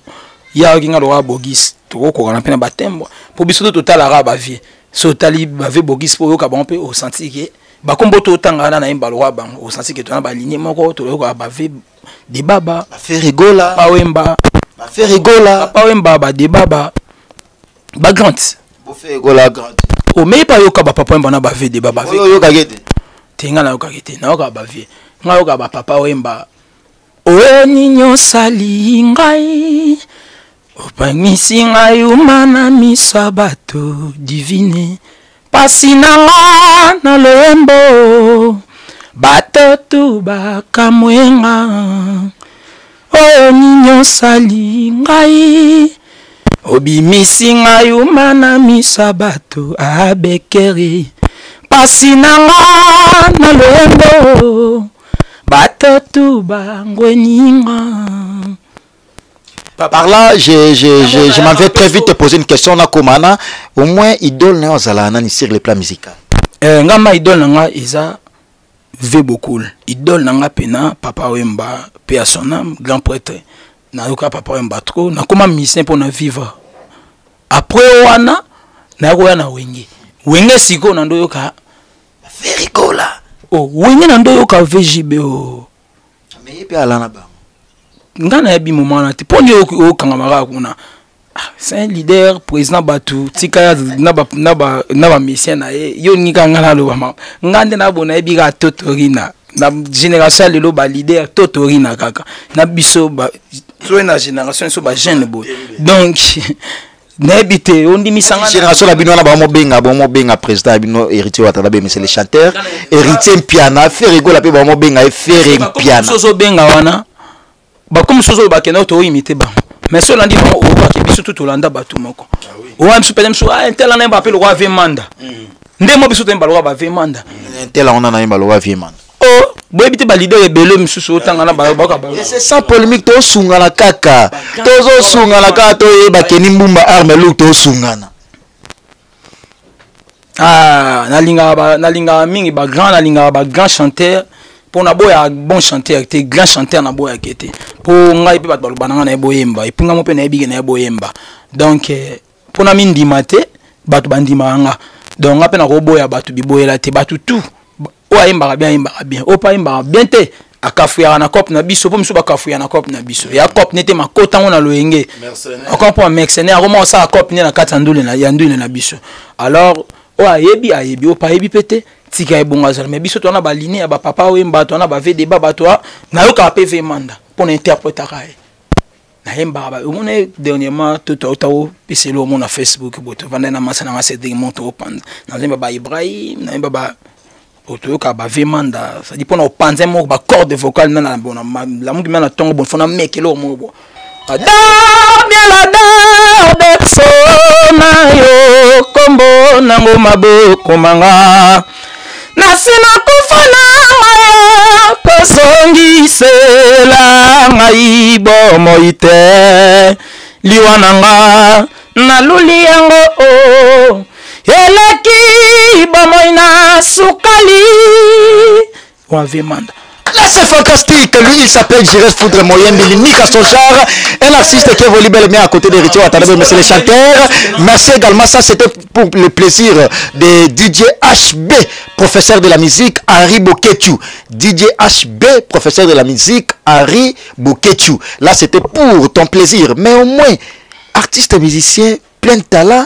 ya yo ki ngalo wa Bogis to ko kana pena batembo po biso to tala raba vie so tali avec Bogis po yo ka bon pe au senti que ba kombo to tanga na imbalo wa bango au senti que to na ba ligne moko to ko ba vie des baba fait rigola pa wemba fait rigola pa wemba ba des baba ba grand fait rigola grand o me pa yoka ba papa wemba na ba ve des baba ve yoka gete tenga na yoka gete na yoka ba ve nga yoka ba papa wemba o ninyo sali ngai o pangisi ngai umana misabato divine pasinanga na lembo batotu bakamwenga oyo ninyo sali ngai obimisi ngai umana misabato abekeri pasi nanga na lwendo batotu bangweninga. Par là, je m'en vais très vite te poser une question. Nakomana, au moins, idole n'est pas à la sur le plan musical. Ngama idole nanga isa ve beaucoup. Idole nanga pena papa Wemba paix à son âme, grand prêtre. Na yoka papa Wemba trop. Na comment mission pour na vivre. Après wana na yoka na wenge. Wenge siko na ndo yoka Verigola. Oh wenge na ndo yoka VJB o. Mais il peut aller là-bas. Ngana yabi moment na te poni o kangamara kuna. C'est un leader président Batu tika na ba mission na yo nika ngana lo ba ngande na bona ebiga totorina na génération lelo ba leader totorina kaka na biso ba so na génération so ba jeune bo donc na ebité on dit misanga génération la bino na ba mo benga président bino héritier wa talabe mais c'est les chanteurs héritier piano faire rigola pe ba mo benga faire piano so benga wana ba comme sozo ba kena to imiter ba mais cela dit on va que biso tout Holanda batu moko o am super dem so tel na ba pe le roi Vemanda ndemo biso temba le roi Vemanda tel on na ba le roi Vemanda oh boy bité ba leader ebele misusu otanga na ba ba c'est sans polémique to sunga la kaka tozo sunga la kaka to ba keni mbumba arme lu to sungana nalinga mingi ba grand chanteur pour na boya bon chanteur te grand chanteur na boya kete pour ngai pe bat balobana na boyemba et punga mo pe na ebige na boyemba donc pour na mindima te bat bandima nga donc ngape na ko boya batu biboyela te batu tout o ayemba bien o pa yemba bien te akafuya na cop na biso po miso bakafuya na cop na biso ya cop nete makota ngona loyenge encore pour mercenaire comment ça cop ne na katandule na yandule na biso alors o ayebi o pa yebi pete tika ebonga zala mais biso to na ba ligne ya ba papa Wemba to na ba VD baba to na yoka PV Manda pour interpréter na yemba ba on est dernièrement tout pisé le monde à Facebook boto vanda na masana na CD monto opanda na yemba ba Ibrahim na yemba ba boto ka ba vemanda ça dit pour na opanze mo ba corde vocale na bona la mungi na tongo bon fona mekelo mo bo bien la de sona yo kombo nango maboko manga nasina kufana maya kosongisela ngai bomo ite liwananga naluli yango o eleki bomo ina sukali wavemanda. Là c'est fantastique, lui il s'appelle Jirès Foudre Moyembi, l'unique à son genre, un artiste qui évolue bel et bien à côté d'Héritier Watanabe, mais c'est les chanteurs. Merci également, ça c'était pour le plaisir de DJ HB, professeur de la musique, Henri Boketu. DJ HB, professeur de la musique, Henri Boketu. Là c'était pour ton plaisir, mais au moins, artiste et musicien, plein de talent.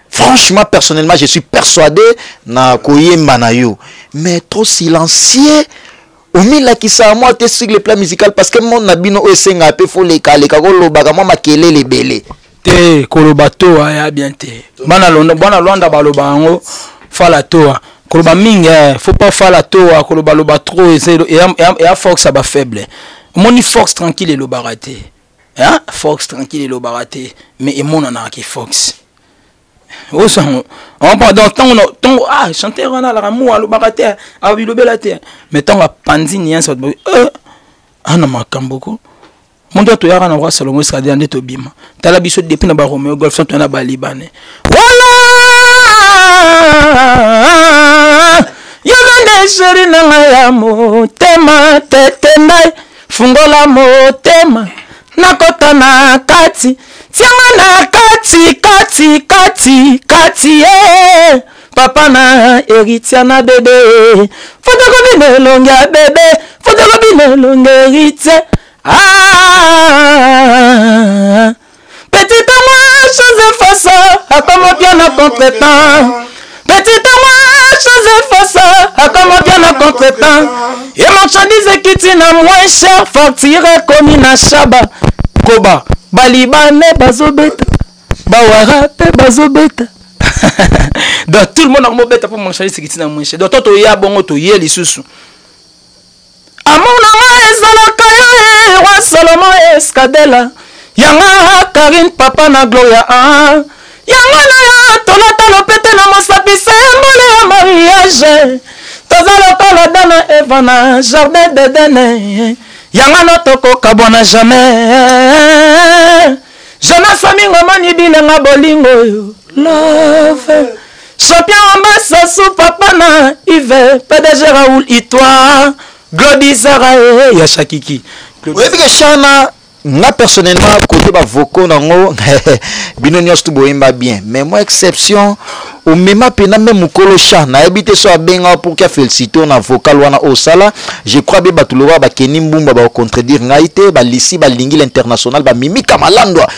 Franchement, personnellement, je suis persuadé na koyemba na yo, mais trop silencieux. Au milieu qui ça moi t'es sur le plan musical parce que mon nabino esenga a peu faut les caler koloba kama makele les belé te koloba to ya bien te bana londa baloba ngo fala to koloba minga faut pas fala to koloba loba trop et a fox ça ba faible moni fox tranquille le baraté hein fox tranquille le baraté mais et mon ana qui fox oh ça on pendant temps chanteur on a la ramour le baraté a vu le belaté mais tant va panzini hein ça ana makamboko mon doit yara na roi Salomon Sadi ande to bima tala biso depuis na ba Romeo Golf sont na ba Libanais voilà yo vende chéri na ya motema tetendai fungola motema nakota na kati tianga na kati papa na Héritia na bébé photocopie longue bébé photocopie longue Héritia petite moi chose efface à comme bien à contre-temps petite moi chose efface à comme bien à contre-temps et marchandise qui tina moins cher facture comme na shaba koba balibane bazobeta bawarape bazobeta donc tout le monde a mon bête pour manger ce qui tina moins cher donc toi ya bongo to yeli susu amona ezalaka yo roi Salomon Escadela yanga Karine papa na Gloria yanga na yo tolata lopete na mosapi symbole ya mariage tozaloka la dana Eva na jardin d'Eden yanga no tokoka bona jamais jamais samingo mani bilenga bolingo love champion ambassadeur papa na Yves PDG Raoul Itoile Globizara ya Shakiki. Oui, parce que Chana, moi personnellement, côté ba vocaux nango, bino nyos tu boimba bien. Mais moi exception, au même pena même mukolo Chana, habité so abenga pour qu'il félicite on a vocal wana osala. Je crois bien batulora ba Kenny Mbumba ba contredire ngaite, ba lisi ba lingi l'international ba Mimi Kamalandwa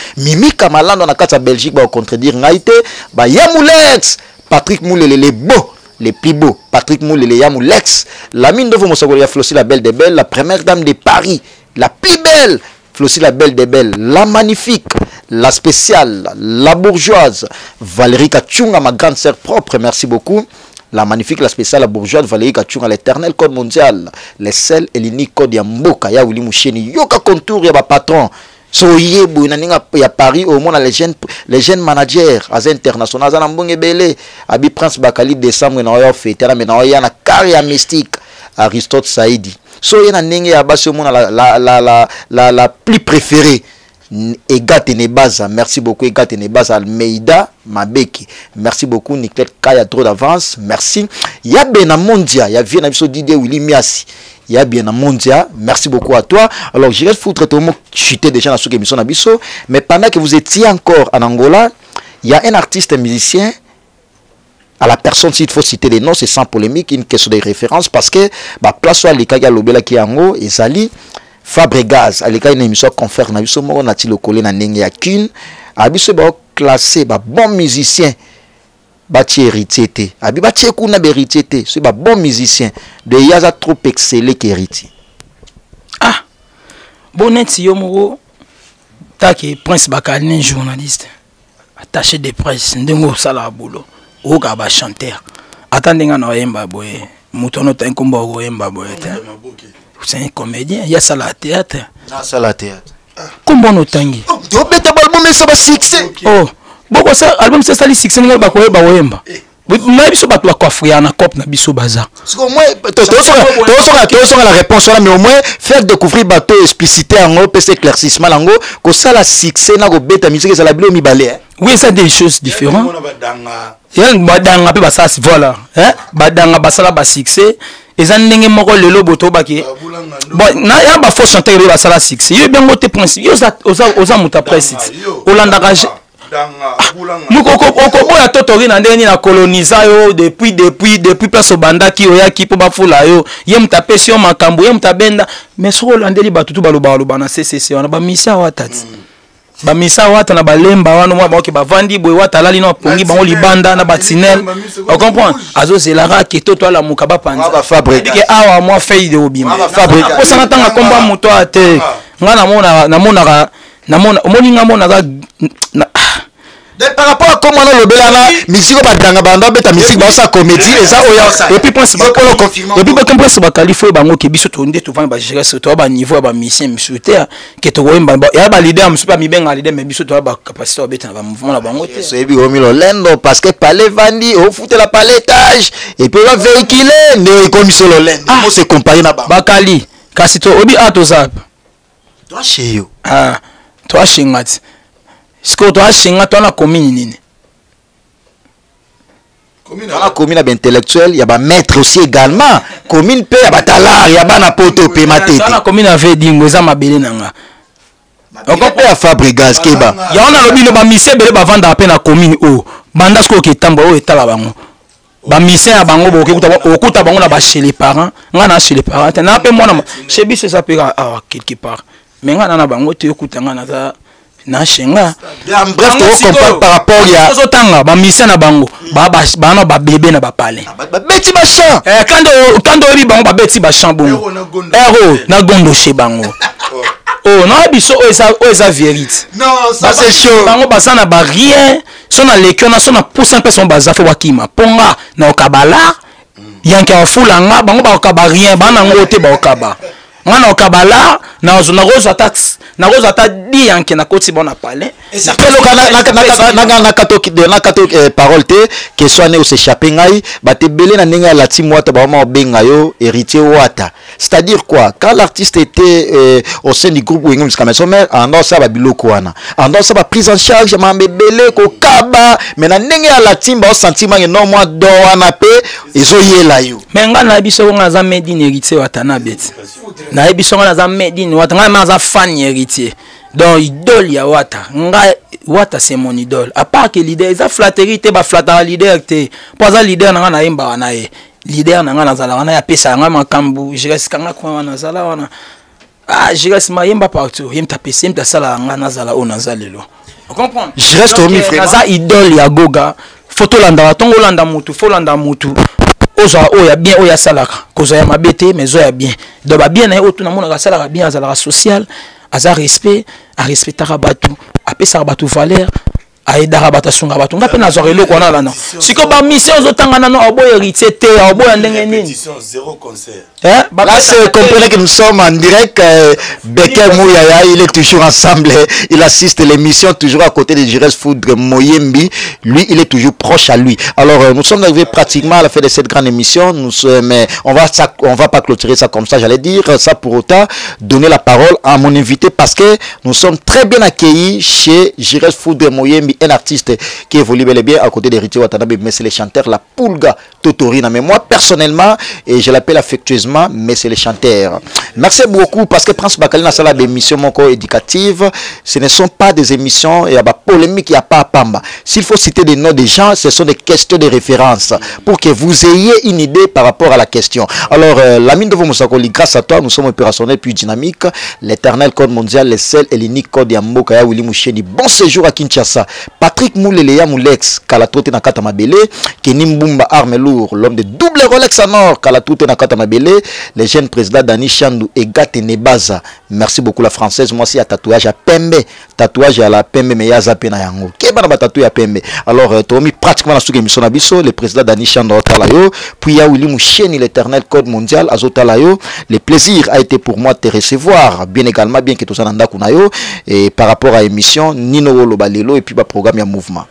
na kata Belgique ba contredire ngaite, ba Yamulex, Patrick Moulele les beaux. Les plus beaux, Patrick Moulele Yamoulex, la mine de Vomosogoli a Flossi la belle des belles, la première dame de Paris, la plus belle, Flossi la belle des belles, la magnifique, la spéciale, la bourgeoise, Valérie Kachunga, ma grande sœur propre, merci beaucoup. La magnifique, la spéciale, la bourgeoise, Valérie Kachunga, l'éternel code mondial, les seuls et l'unique code Yamboka, Yaouli Moucheni, Yoka Contour, Yaba patron. Soyez ya Paris au monde les jeunes managers az international za mbonge belé abi Prince Bakali décembre na yo fête na mena ya na carrière mystique Aristote Saidi soyez na ndenge ya basi au monde la plus préférée Egat Nebaza, merci beaucoup Egat Nebaza Almeida Mabeki, merci beaucoup Niclet Kaya trop d'avance, merci. Ya Bena Mondia, ya Viena biso Didier Willy Miasi. Il y a bien un mondia, merci beaucoup à toi. Alors, je vais foutre tout le monde chuter déjà dans ce émission Nabiso. Mais pendant que vous étiez encore en Angola, il y a un artiste, un musicien. À la personne, s'il faut citer les noms, c'est sans polémique, une question de référence. Parce que, bah, place où il y a l'obéla qui est en haut, et Zali, Fabregas, il y a une émission confère Nabiso, on a-t-il le collé dans Nengi Akin. Abiso, bah, classé, bah, bon musicien. Bati héritier te abi bati kuna héritier te c'est ba bon musicien de yaza trop excellé qu'héritier Bonnet Yomoro, Taki, Prince Bakali, journaliste, attaché de presse, Ndengo Sala Boulot, Ogaba chanteur. Attendez, on a un baboué, Moutono Tenkomba Boy. C'est un comédien, il y a ça la théâtre. Ah, ça la théâtre. Comment on tangi? Tu as bête album mais ça va succès. Oh, beaucoup ça album c'est ça les succès n'importe quoi baoyemba. Mais biso ba toi coiffre na cop na biso bazar. Parce qu'au moins tu la réponse là mais au moins faire découvrir bateau explicité en haut PC éclaircissement en haut que ça la succès na go bête musique ça la bilo mi balé. Oui, c'est des choses différentes. Il badanga pe basa voilà, hein? Badanga basala ba succès. Et ça n'est pas le boto baki. Bon, na ya ba faux chanteur ba sala succès. Yo bien côté principe. Yo oza muta presse. Olanda rage. Nous koko ya totori na ndeni na colonisa yo depuis place banda ki oya ki po ba fula yo. Ye mtape si yo makambo, ye mtabenda. Mais so Holandeli batutu baloba na CCC on ba misa watati. Ba misa wata na balemba wana mwa baoke bavandi boy wata lali na pongi bango libanda na batinel. On comprend? Azo zelara ke toto ala mukaba panza. Ba fabrique. Dike awa mwa fei de obima. Fabrique. Ko sana tanga komba muto ate. Nga na mona omoni nga mona ga par rapport à comment on le belana musique ba danga banda beta musique ba sa comédie et ça oya et puis pense ba ko confirmer et puis ba pense ba qualifier bango ke biso to nde to vanga ba gérer ce to ba niveau ba mission misutaire ke to wemba ya ba leader musu pa mi benga leader mais biso to ba capacité beta na ba mouvement na bango te c'est bi omilo lendo parce que palais vandi au foot la palettage et puis va véhiculer ne comme solo lendo on se comparer na ba kali kasi to obi ato zap toi chez yo toi chingat ce que toi chingat toi na commune nini dans la commune intellectuelle il y a ba maître aussi également commune pe ya batalar ya bana poto pe matete dans la commune avait dingo za mabele nanga on peut à Fabregas keba ya on a lobi no ba mise bele ba vanda pe na commune o banda sko ke tamba o etala bango ba mise ya bango bo okuta bango na ba chez les parents ngana chez les parents na pe mona chez biso ça peut quelque part mais ngana na bango te okuta ngana za na shenga bref tu comprends par rapport ya zo tanga ba mise na bango ba na ba bébé na ba pale ba beti ba chant kando ri bango ba beti ba chant bongo ero na gondo chez bango oh non biso o esa vérité non ça c'est chaud bango basa na ba rien so na lekyo na so na pousse un peu son baza fe wakima ponga na okabala yanke afula nga bango ba okaba rien bana ngo te ba okaba ngana okabala na rozo attaque na rozo attaque di yanke na koti bona palais ça fait na kato parole te que soit né au s'échapper ngai ba te belé na ninga la ti mwata ba ma benga yo héritier wata c'est-à-dire quoi quand l'artiste était au sein du groupe Wingum Skamesommer ando ça ba biloko wana ando ça ba prise en charge ma belé ko kaba mais na ninga la timba au sentiment non moi do wana pe ezo yela yo mais ngana biso nga za medine héritier wata na beti na biso nga za medine wata nga ma za fan héritier donc idole ya wata nga wata c'est mon idole à part que leader ça flatterie te ba flatter leader te pas leader nga na yemba wana ye leader nga na zala wana ya pesa nga makambu je reste kanga kwa wana zala wana je reste ma yemba partout yemta pesa yemta sala nga na zala ona zalelo on comprend je reste au mi frère za idole ya goga photo landa tongo landa mutu fo landa mutu oza oya bien oya salaka koza ya mabete mais oya bien do ba bien na otu na mona ka salaka bien azala social aza respect a respectera batu apesa batu valeur aidara bata sunga batu ngape na zorelo ko na lana siko ba mission zotanga na obo héritier te obo ya ndenge nini zéro concert là c'est comprenez que nous sommes en direct Becker Mouyaya il est toujours ensemble il assiste l'émission toujours à côté de Jires Foudre Moyembi lui il est toujours proche à lui alors nous sommes arrivés pratiquement à la fin de cette grande émission mais on va pas clôturer ça comme ça j'allais dire ça pour autant donner la parole à mon invité parce que nous sommes très bien accueillis chez Jires Foudre Moyembi un artiste qui évolue bel et bien à côté d'Héritier Watanabe mais c'est le chanteur la Pulga Totorina mais moi personnellement et je l'appelle affectueusement mais c'est le chanteur. Merci beaucoup parce que Prince Bakali na sala d'émission moko éducative, ce ne sont pas des émissions et pas polémique, il y a pas à pamba. S'il faut citer des noms des gens, ce sont des questions de référence pour que vous ayez une idée par rapport à la question. Alors la mine de vos Moussakoli, grâce à toi, nous sommes opérationnels puis dynamiques. L'éternel code mondial, le seul et l'unique code Yamboka ya Willy Moucheni. Bon séjour à Kinshasa. Patrick Mouleleya Moulex, Kalatote Nakata Mabele, Kenim Bumba Arme Lourd, l'homme de double Rolex en or, Kalatote Nakata Mabele, le jeune président Dani Chando Chandu Egate Nebaza. Merci beaucoup la française. Moi aussi à tatouage à Pembe. Tatouage à la Pembe mais yaza pena yango. Keba na tatouage à Pembe. Alors Tomi pratiquement la souke émission Nabiso, le président Dani Chandu Talayo, puis ya Willy Moucheni l'éternel code mondial Azotalayo. Le plaisir a été pour moi de te recevoir. Bien également bien que tout ça nanda kunayo et par rapport à émission Nino Lobalelo et puis ba programme ya mouvement.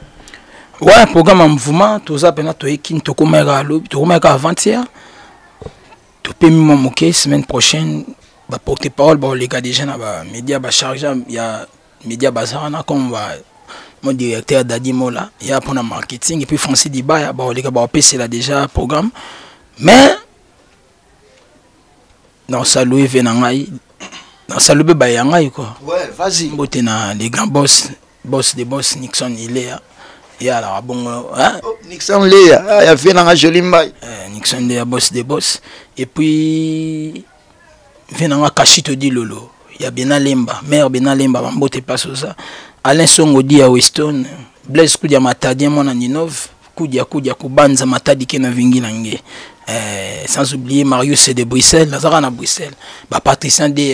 Ouais, programme en mouvement, tout ça pena to ekin to komeka lo, to komeka avant-hier. To pe mi moké semaine prochaine ba porte-parole ba les gars déjà na ba média ba chargé il y a média bazarana comme ba mon directeur Dadi Mola, il y a pour le marketing et puis Francis Diba ba les gars ba PC là déjà programme. Mais dans saluer venangai dans saluer ba yangai quoi. Ouais, vas-y. Mbote na les grands boss des boss Nixon il est il y a la bon hein Nixon Léa, il y a fait dans joli mbay. Nixon Léa boss des boss et puis venanga Kashito di Lolo, il y a Benalemba, mère Benalemba mbote pas ça. Alain Songo di à Weston, Blaise Kudia Matadi mon aninov, Kudia kubanza Matadi kena vingi nange. Sans oublier Marius de Bruxelles, Lazara na Bruxelles. Ba Patricien de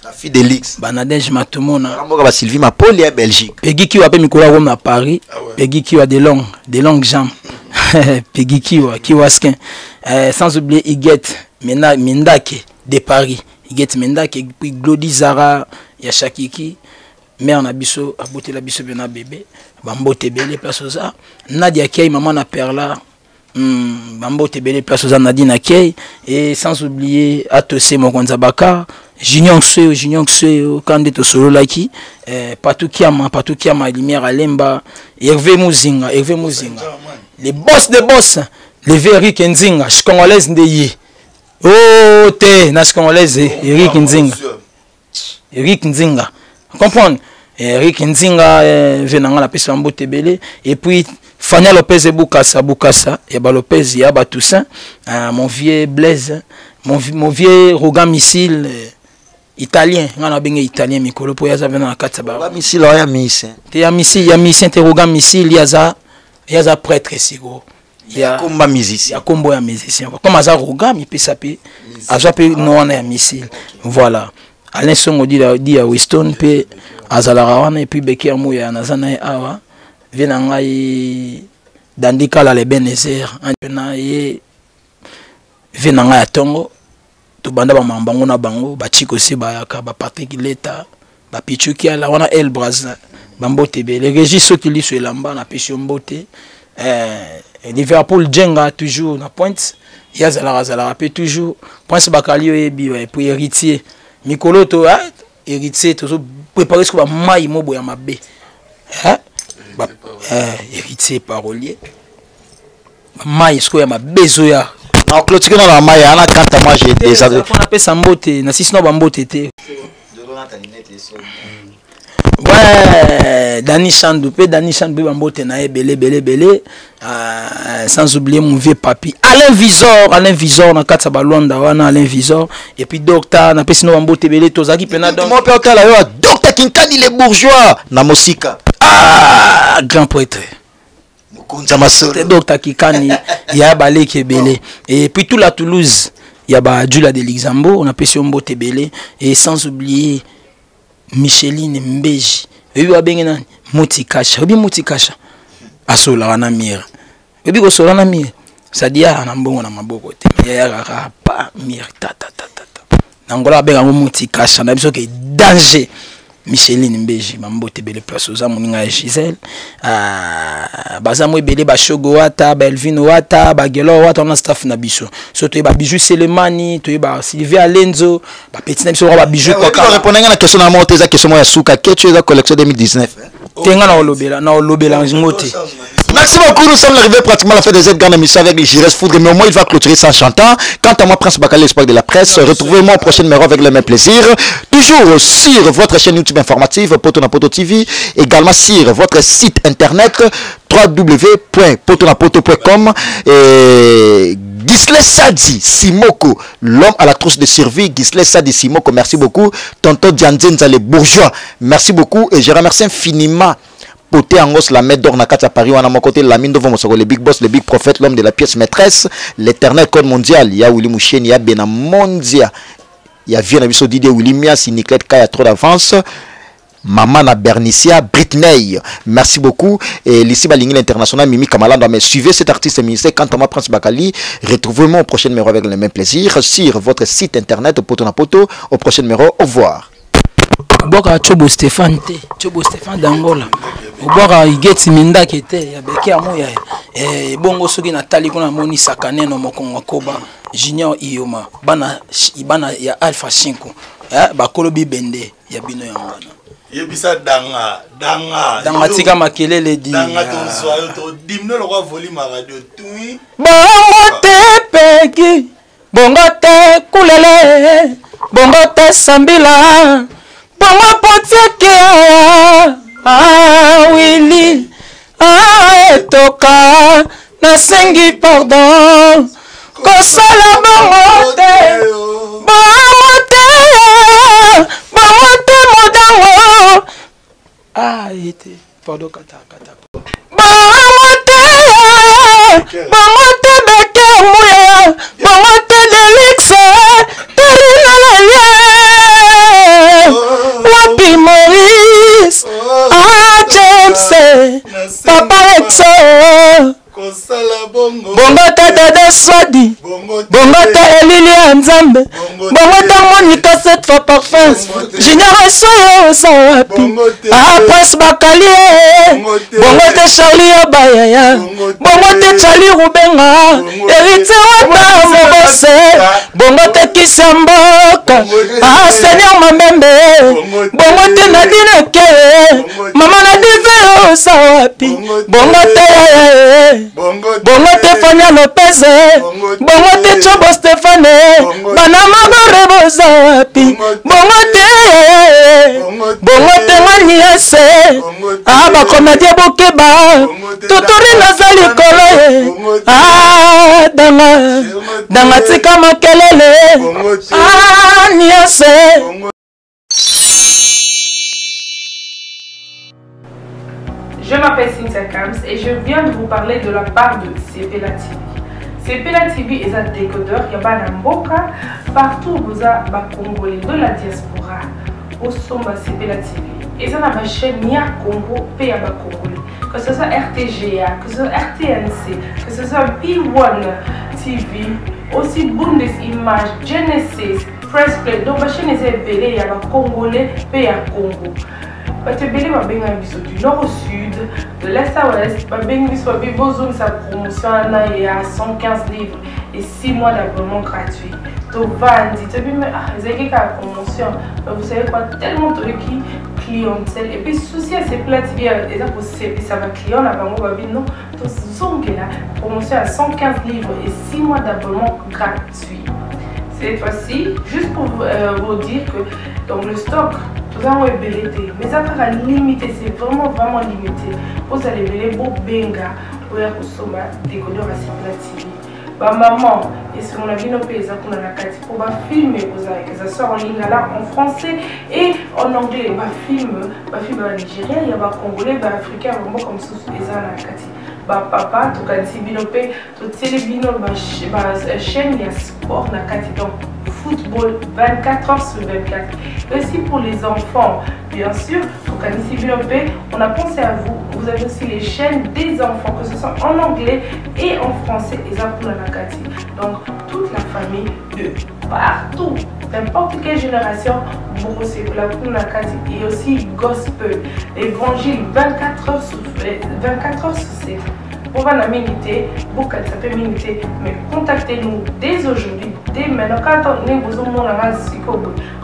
la fille de Lix. Banadège Matomona. Ba Sylvie Mapoli à Belgique. Peggy qui va pe Nicolas Rome à Paris. Peggy qui a des longues jambes. Peggy qui waskin. Sans oublier Iguette Mendake de Paris. Iguette Mendake puis Glody Zara, ya Shakiki. Mère na biso abote la biso bena bébé. Bambote belé place ça. Nadia Kay maman na Perla. Bambote belé place aux Nadine Kay et sans oublier Atose Mokonzabaka Junior Xue Kandeto Solo Laki Patou Kiama Lumière Alemba Hervé Muzinga les boss des boss les Eric Nzinga Congolaise ndeye oh te na Congolaise Eric Nzinga comprendre Eric Nzinga venanga la pesa Bambote belé et puis Fania Lopez et Bukasa, et Lopez, Yaba Toussaint, mon vieux Blaise, mon vieux Rogan Missile italien, on a bien italien, Mikolo, pour Yaza venant à Katsaba. Rogan Missile, il y a Missile. Il y a Missile, il y a Rogan Missile, il y a prêtre ici, gros. Il y a combat musicien. Il y a combat musicien. Comme Aza Rogan, il peut s'appeler, Aza peut non on a Missile. Voilà. Alain Songo dit à Winston, puis Azalarawana, et puis Becker Mouya, Nazana et Awa. Venangai dandika la Ebenezer antena ye venanga ya tongo to banda ba mambango na bango ba chiko se ba yaka ba Patrick Leta ba Pichuki ala wana El Braza bambote be le registre qui li sur lamba na pesi mbote Liverpool Jenga toujours na pointe ya zala pe toujours Prince Bakali yebi et puis héritier Mikolo to héritier to préparer ce que ba mai mobo ya mabe hein héritier parolier maïsko ya mabezo ya na clôture na maya ana kanta moi j'ai déjà on appelle ça mbote na sisino bambote te ouais Dani Chandu bambote na belé sans oublier mon vieux papi Alain Visor na katsa balonda wana Alain Visor et puis docteur na pesino bambote belé tozaki pena donc mon père là yo docteur Kinkadi les bourgeois na Mosika grand prêtre Mokonza Masolo docteur Kikani ya balé belé et puis tout la Toulouse il y a ba Jula de Luxembourg on a pesio mbote belé et sans oublier Micheline Mbeji bebi wa bengena Mutikasha asola na mire bebi ko sola na mire sadia na mbongo na maboko te ya pa mire ta nangola benga Mutikasha na biso ke danger Micheline Mbeji mambote bele place oza moninga Giselle baza mo ebele ba Shogo Wata ba Elvin Wata ba Gelo Wata on staff na biso so to ba bijou Selemani to ba Sylvia Lenzo ba petit na biso ba bijou quoi ka répondre na question na monter za question ya suka ketu za collection 2019 tenga na olobela ngote. Merci beaucoup, nous sommes arrivés pratiquement à la fin de cette grande émission avec les Gires Foudre, mais au moins il va clôturer sans chantant. Quant à moi, Prince Bakali, l'espoir de la presse, retrouvez-moi au prochain numéro avec le même plaisir. Toujours sur votre chaîne YouTube informative, Potonapoto TV, également sur votre site internet www.potonapoto.com et Gisley Sadi Simoko, l'homme à la trousse de survie, Gisley Sadi Simoko, merci beaucoup. Tonton Dianzenza, les bourgeois, merci beaucoup et je remercie infiniment Poté Angos, la maître d'or Nakata Paris, on a mon côté la mine de Vomosoko, le big boss, le big prophète, l'homme de la pièce maîtresse, l'éternel code mondial, il y a Willy Mouchen, il y a Bena Mondia, il y a Vienne Abisso Didier Willimia, Siniclette Kaya trop d'avance. Maman na Bernicia, Britney, merci beaucoup. Et l'ici Balingi l'international, Mimi Kamalanda, mais suivez cet artiste ministère Kantama Prince Bakali. Retrouvez-moi au prochain numéro avec le même plaisir sur votre site internet Poto na Poto. Au prochain numéro, au revoir. Boka Chobo Stéphane te, Chobo Stéphane d'Angola. Boka Igeti Minda kete, ya beke amoya. Bongo soki na tali kuna moni sakane no mokongo koba. Junior Ioma, bana ya Alpha 5. Bakolo bibende ya bino yangana. Yebisa danga tika makelele di danga to soyo to dimno lo kwa volume radio tui bongo te peki bongo te kulele bongo te sambila bongo potieke wili etoka nasengi pardon kosala bongo te modango ete pardon kata bamote beke muya bamote delixe terinalalye wapi Maurice James papa exo bongo te dede swadi bongo te elili ya nzambe bongo te monika 7 fois parfum génération yo sawapi Prince Bakali bongo te Charlie Abayaya bongo te Charlie Rubenga héritier wata mobose bongo te Kisamboka Seigneur Mamembe bongo te Nadine Ke mama Nadive yo sawapi bongo te bongo te Fania Lopez bongo te Chobo Stéphane bana magore bozapi bongo te ngani ese bakomedie bokeba totori nazali kolo danga tika makelele niase. Je m'appelle Cynthia Kams et je viens de vous parler de la part de Sepela TV. Sepela TV est un décodeur qui a Mboka partout où vous avez Congolais de la diaspora au Somba Sepela TV. Et ça ma chaîne Nia Congo P.A. Congolais. Que ce soit RTGA, que ce soit RTNC, que ce soit P1 TV, aussi Bundes Images, Genesis, Press Play. Donc ma chaîne est appelée il y a Congolais P.A. Congo. Batebele babenga biso du nord au sud, de l'est à ouest, babenga biso babozone sa promotion il y a 115 livres et 6 mois d'abonnement gratuit. To vandi, tu dis mais c'est la promotion, vous savez quoi, tellement de clientèle et puis souci à ces plates et ça va client là bango babi non, to zonge la promotion à 115 livres et 6 mois d'abonnement gratuit. Cette fois-ci, juste pour vous dire que dans le stock tout ça est belleté, mais ça sera limité, c'est vraiment limité. Vous allez beller beau benga pour y consommer des décodeurs à Sepela TV. Bah maman, et ce qu'on a vu nos pays pour filmer que ça sort en lingala en français et en anglais. Bah film en Nigeria, il y a des Congolais, des Africains, vraiment comme ça les ans la kati. Bah papa, tout cas si binopé, tout télébino, chaîne il y a sport na kati donc football 24 heures sur 24. Aussi pour les enfants, bien sûr, on a pensé à vous. Vous avez aussi les chaînes des enfants, que ce soit en anglais et en français, et ça pour la Nakati. Donc toute la famille de partout, n'importe quelle génération, vous c'est pour la Nakati et aussi gospel, évangile 24 heures sur 7. Pour la minute, beaucoup ça peut minute, mais contactez-nous dès aujourd'hui, dès maintenant. Quand on est besoin de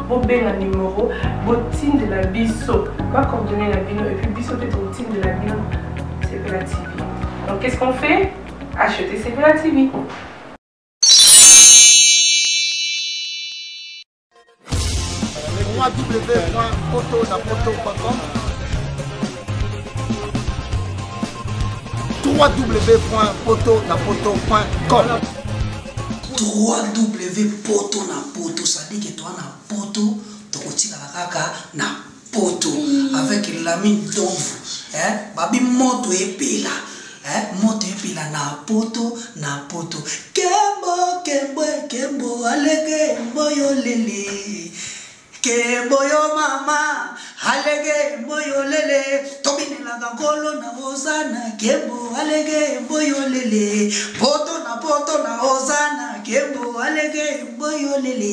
vous avez un numéro, votre team de la biso, pas coordonner la bino et puis biso peut être team de la bino, Sepela TV. Donc qu'est-ce qu'on fait? Acheter Sepela TV. www.potonapoto.com www.potonapoto.com www.potonapoto, ça dit que toi na poto, tokotika la kaka na poto avec l'ami d'ombre, babi moto epela, moto epila na poto na poto kembo kembo kembo alege mboyo lele kembo yo mama alege mboyo lele tobinela gakolo na ozana kembo alege mboyo lele poto na ozana kembo alege mboyo lele